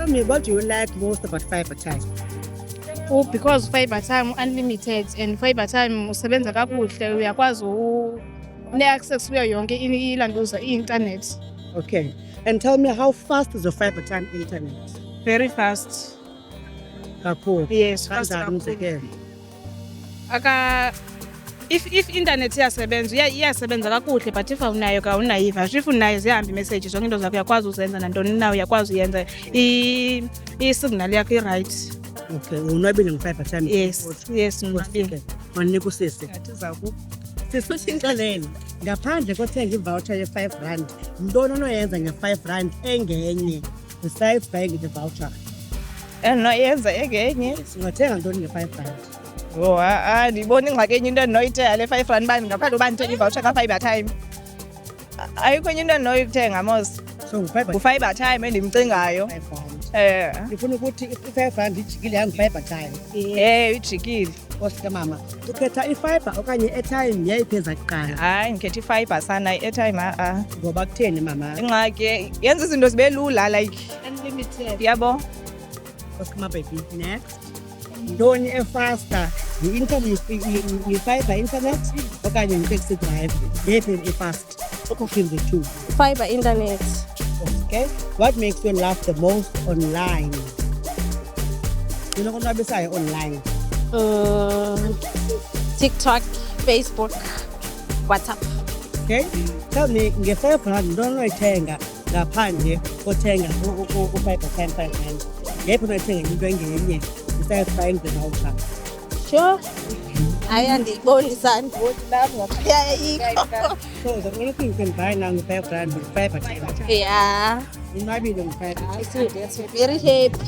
Tell me, what do you like most about fiber time? Oh, because fiber time unlimited and fiber time usebenza kakuhle, uyakwazi une-access kuyo yonke ilantuza i-internet. Okay. And tell me, how fast is your fiber time internet? Very fast. Kakhulu. Yes, fast Kanjani kakhulu. umzekelo? If internet iyasebenza kakuhle, but if awunayo awunayiva. If unayo zihamba i-message zonke into zakho uyakwazi uzenza nantoni na uyakwazi uyenza. I-signal yakho i-right. Okay, unwabile nge-fiber time? Yes, ndinwabile. Mandinika usisi. Sisi sixelele, ngaphandle kothenga ivoucher ye-R5, ntoni onoyenza nge-R5 engenye besides buying the voucher? Endinoyenza engenye. Singathenga ntoni nge-R5? Ndibona ingxaki enye into endinoyithenga le R5 bani ngaphandle uba ndithenge ivoucher ka-fiber time. Ayikho enye into endinoyithenga mos. So Ngu-fiber time endimcingayo. R5. Ndifuna ukuthi i-R5 ijikile yangu-fiber time. Ijikile. Nkosi kamama, ukhetha i-fiber okanye i-airtime yeyiphi eza kuqala? Hayi, ndikhetha i-fiber sana, i-airtime Ngoba kutheni mama? ingxaki yenza izinto zibe lula like Unlimited. yabo. Nkosi kamama baby, next. Ntoni e-faster? Yi-fiber internet okanye yi-taxi drive? Yeyiphi i-fast? Between the two. Fiber internet. Okay. What makes you laugh the most online? Unokonwabisayo online? TikTok, Facebook, WhatsApp. Okay. Tell me, nge-R5 ntoni onoyithenga ngaphandle kothenga u-fiber time R5? Yeyiphi onoyithenga into engenye besides buying the voucher? Sure. Hayi andiyiboni sani. Ayikho. So the only thing you can buy now nge-R5 is fiber time. Yeah. Unwabile nge-fiber. That's very happy.